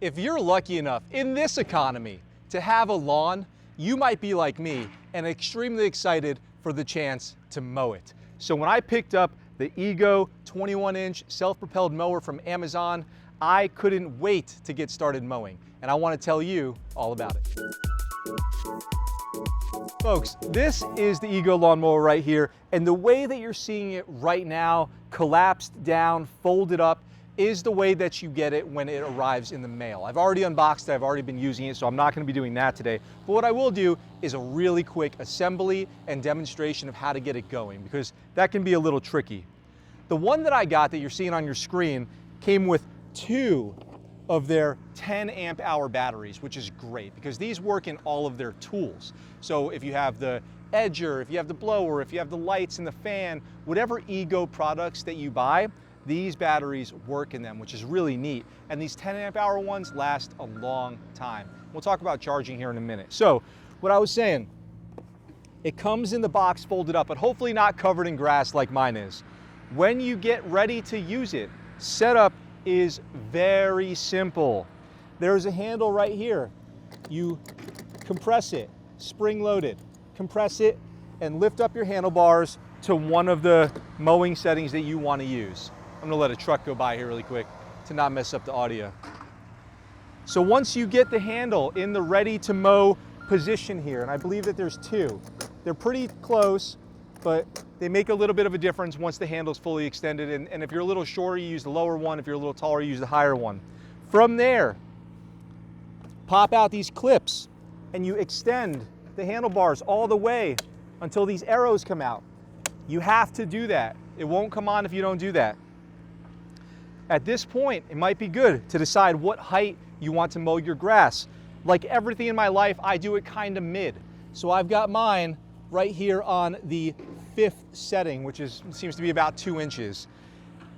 If you're lucky enough in this economy to have a lawn, you might be like me and extremely excited for the chance to mow it. So when I picked up the Ego 21-inch self-propelled mower from Amazon, I couldn't wait to get started mowing, and I want to tell you all about it. Folks, this is the Ego lawnmower right here, and the way that you're seeing it right now, collapsed down, folded up, is the way that you get it when it arrives in the mail. I've already unboxed it, I've already been using it, so I'm not going to be doing that today. But what I will do is a really quick assembly and demonstration of how to get it going, because that can be a little tricky. The one that I got that you're seeing on your screen came with 2 of their 10 amp hour batteries, which is great because these work in all of their tools. So if you have the edger, if you have the blower, if you have the lights and the fan, whatever Ego products that you buy, these batteries work in them, which is really neat. And these 10 amp hour ones last a long time. We'll talk about charging here in a minute. So what I was saying, it comes in the box folded up, but hopefully not covered in grass like mine is. When you get ready to use it, setup is very simple. There's a handle right here. You compress it, spring loaded, compress it, and lift up your handlebars to one of the mowing settings that you want to use. I'm gonna let a truck go by here really quick to not mess up the audio. So once you get the handle in the ready to mow position here, and I believe that there's 2, they're pretty close, but they make a little bit of a difference once the handle's fully extended. And if you're a little shorter, you use the lower one. If you're a little taller, you use the higher one. From there, pop out these clips and you extend the handlebars all the way until these arrows come out. You have to do that. It won't come on if you don't do that. At this point, it might be good to decide what height you want to mow your grass. Like everything in my life, I do it kind of mid. So I've got mine right here on the 5th setting, which seems to be about 2 inches.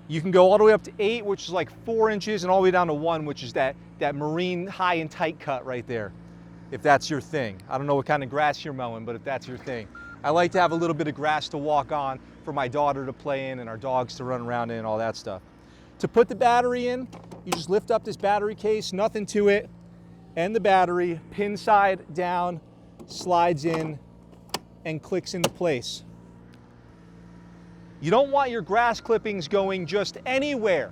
You can go all the way up to 8, which is like 4 inches, and all the way down to 1, which is that marine high and tight cut right there, if that's your thing. I don't know what kind of grass you're mowing, but if that's your thing. I like to have a little bit of grass to walk on for my daughter to play in and our dogs to run around in and all that stuff. To put the battery in, you just lift up this battery case, nothing to it, and the battery, pin side down, slides in, and clicks into place. You don't want your grass clippings going just anywhere.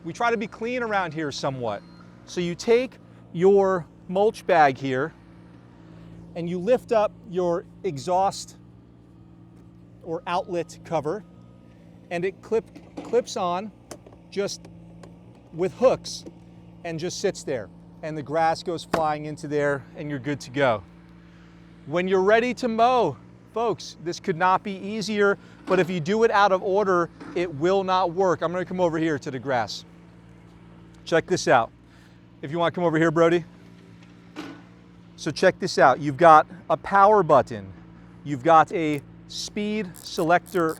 We try to be clean around here somewhat. So you take your mulch bag here and you lift up your exhaust or outlet cover, and it clips on just with hooks and just sits there, and the grass goes flying into there and you're good to go. When you're ready to mow, folks, this could not be easier, but if you do it out of order, it will not work. I'm gonna come over here to the grass. Check this out. If you want to come over here, Brody. So check this out. You've got a power button. You've got a speed selector,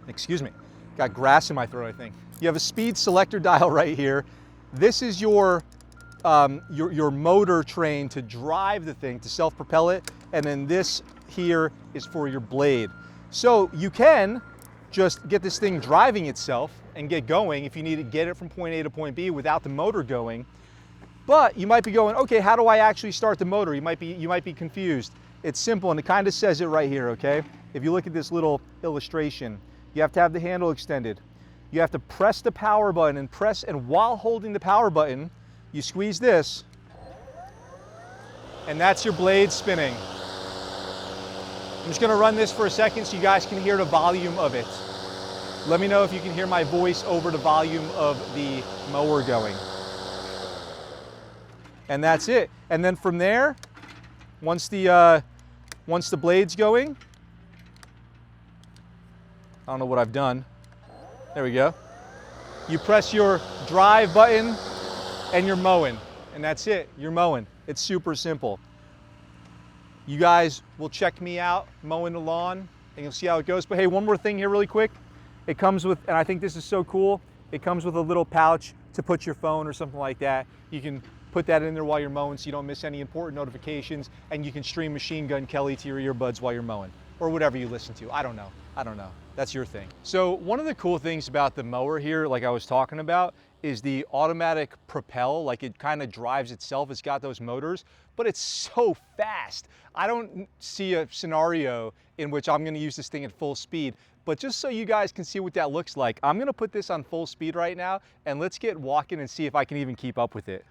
excuse me, got grass in my throat, I think. You have a speed selector dial right here. This is your motor train to drive the thing, to self-propel it, and then this here is for your blade. So you can just get this thing driving itself and get going if you need to get it from point A to point B without the motor going. But you might be going, okay, how do I actually start the motor? You might be confused. It's simple, and it kind of says it right here, okay? If you look at this little illustration, you have to have the handle extended. You have to press the power button and while holding the power button, you squeeze this, and that's your blade spinning. I'm just gonna run this for a second so you guys can hear the volume of it. Let me know if you can hear my voice over the volume of the mower going. And that's it. And then from there, once the blade's going, I don't know what I've done. There we go. You press your drive button and you're mowing, and that's it, you're mowing. It's super simple. You guys will check me out mowing the lawn and you'll see how it goes. But hey, one more thing here really quick. It comes with, and I think this is so cool, it comes with a little pouch to put your phone or something like that. You can put that in there while you're mowing so you don't miss any important notifications, and you can stream Machine Gun Kelly to your earbuds while you're mowing, or whatever you listen to. I don't know. That's your thing. So one of the cool things about the mower here, like I was talking about, is the automatic propel, like it kind of drives itself. It's got those motors, but it's so fast. I don't see a scenario in which I'm gonna use this thing at full speed, but just so you guys can see what that looks like, I'm gonna put this on full speed right now, and let's get walking and see if I can even keep up with it.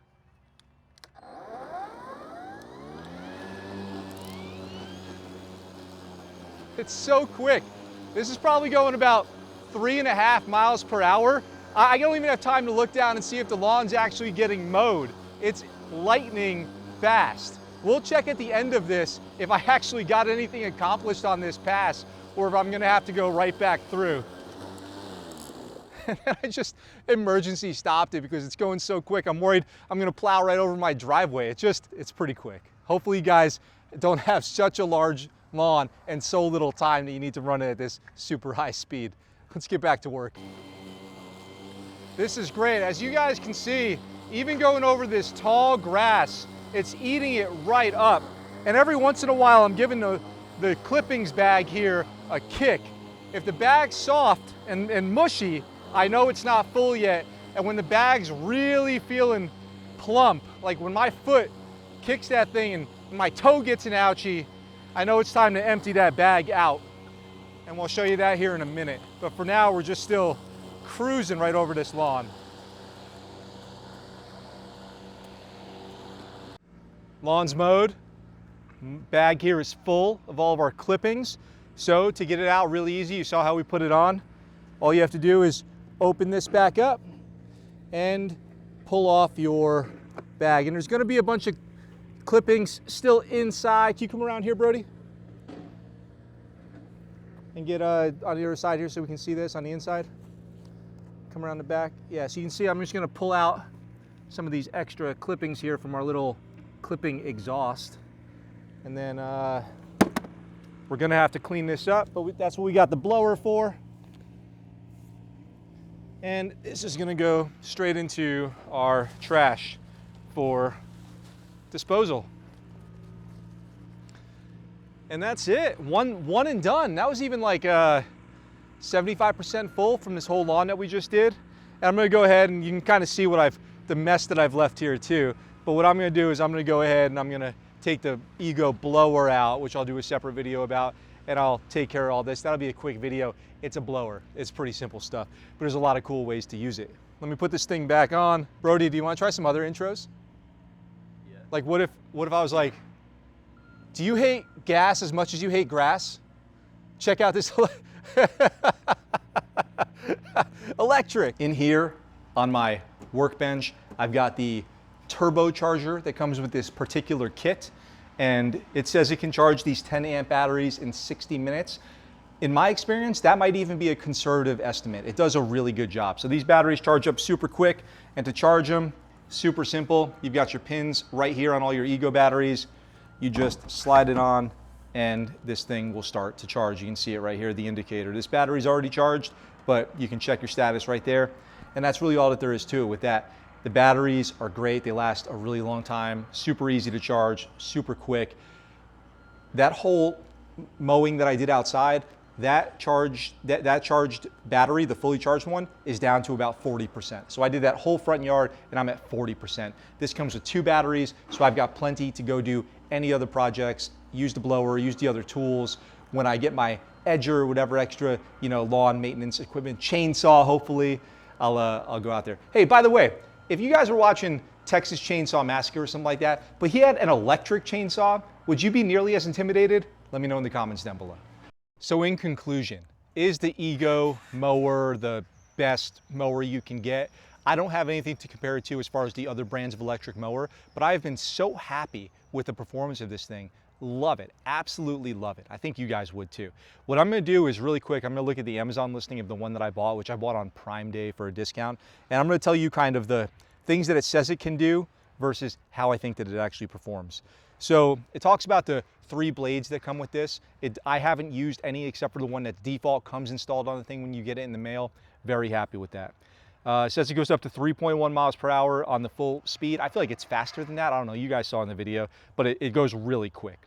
It's so quick. This is probably going about 3.5 miles per hour. I don't even have time to look down and see if the lawn's actually getting mowed. It's lightning fast. We'll check at the end of this if I actually got anything accomplished on this pass or if I'm gonna have to go right back through. And then I just emergency stopped it because it's going so quick. I'm worried I'm gonna plow right over my driveway. It's pretty quick. Hopefully you guys don't have such a large lawn and so little time that you need to run it at this super high speed. Let's get back to work. This is great. As you guys can see, even going over this tall grass, it's eating it right up. And every once in a while, I'm giving the clippings bag here a kick. If the bag's soft and mushy, I know it's not full yet. And when the bag's really feeling plump, like when my foot kicks that thing and my toe gets an ouchie, I know it's time to empty that bag out. And we'll show you that here in a minute. But for now, we're just still cruising right over this lawn. Lawn's mowed. Bag here is full of all of our clippings. So to get it out really easy, you saw how we put it on. All you have to do is open this back up and pull off your bag. And there's gonna be a bunch of clippings still inside. Can you come around here, Brody? And get on the other side here so we can see this on the inside. Come around the back. Yeah, so you can see I'm just gonna pull out some of these extra clippings here from our little clipping exhaust. And then we're gonna have to clean this up, but that's what we got the blower for. And this is gonna go straight into our trash for disposal. And that's it, one and done. That was even like 75% full from this whole lawn that we just did. And I'm gonna go ahead and you can kind of see the mess that I've left here too. But what I'm gonna do is I'm gonna go ahead and I'm gonna take the Ego blower out, which I'll do a separate video about, and I'll take care of all this. That'll be a quick video. It's a blower. It's pretty simple stuff, but there's a lot of cool ways to use it. Let me put this thing back on. Brody, do you wanna try some other intros? Yeah. Like what if I was like, do you hate gas as much as you hate grass? Check out this electric. In here on my workbench, I've got the turbocharger that comes with this particular kit, and it says it can charge these 10 amp batteries in 60 minutes. In my experience, that might even be a conservative estimate. It does a really good job. So these batteries charge up super quick, and to charge them, super simple. You've got your pins right here on all your Ego batteries. You just slide it on and this thing will start to charge. You can see it right here, the indicator. This battery's already charged, but you can check your status right there. And that's really all that there is to it with that. The batteries are great. They last a really long time, super easy to charge, super quick. That whole mowing that I did outside, that charged battery, the fully charged one, is down to about 40%. So I did that whole front yard and I'm at 40%. This comes with 2 batteries, so I've got plenty to go do any other projects, use the blower, use the other tools. When I get my edger, whatever extra, lawn maintenance equipment, chainsaw, hopefully, I'll go out there. Hey, by the way, if you guys were watching Texas Chainsaw Massacre or something like that, but he had an electric chainsaw, would you be nearly as intimidated? Let me know in the comments down below. So in conclusion, is the Ego mower the best mower you can get? I don't have anything to compare it to as far as the other brands of electric mower, but I've been so happy with the performance of this thing. Love it, absolutely love it. I think you guys would too. What I'm gonna do is really quick, I'm gonna look at the Amazon listing of the one that I bought, which I bought on Prime Day for a discount. And I'm gonna tell you kind of the things that it says it can do versus how I think that it actually performs. So it talks about the 3 blades that come with this. I haven't used any except for the one that default comes installed on the thing when you get it in the mail. Very happy with that. It says it goes up to 3.1 miles per hour on the full speed. I feel like it's faster than that. I don't know, you guys saw in the video, but it goes really quick.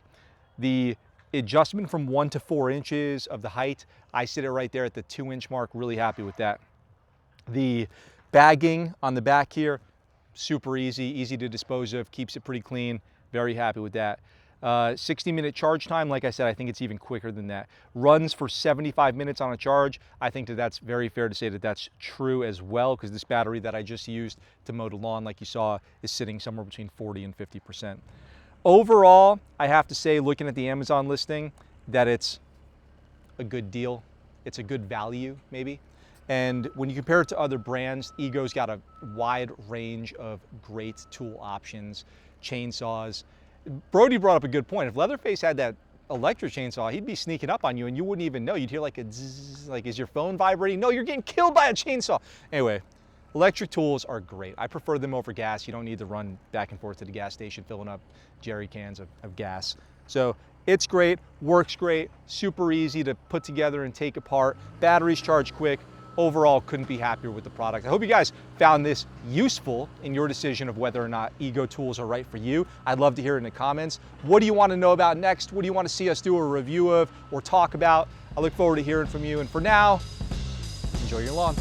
The adjustment from 1 to 4 inches of the height, I sit it right there at the 2-inch mark, really happy with that. The Bagging on the back here, super easy to dispose of, keeps it pretty clean. Very happy with that. 60-minute charge time, like I said, I think it's even quicker than that. Runs for 75 minutes on a charge. I think that that's very fair to say that that's true as well, because this battery that I just used to mow the lawn, like you saw, is sitting somewhere between 40 and 50%. Overall, I have to say, looking at the Amazon listing, that it's a good deal. It's a good value, maybe. And when you compare it to other brands, Ego's got a wide range of great tool options, chainsaws. Brody brought up a good point. If Leatherface had that electric chainsaw, he'd be sneaking up on you and you wouldn't even know. You'd hear like a zzz, like, is your phone vibrating? No, you're getting killed by a chainsaw. Anyway, electric tools are great. I prefer them over gas. You don't need to run back and forth to the gas station filling up jerry cans of gas. So it's great, works great, super easy to put together and take apart. Batteries charge quick. Overall, couldn't be happier with the product. I hope you guys found this useful in your decision of whether or not Ego tools are right for you. I'd love to hear it in the comments. What do you want to know about next? What do you want to see us do a review of or talk about? I look forward to hearing from you. And for now, enjoy your lawn.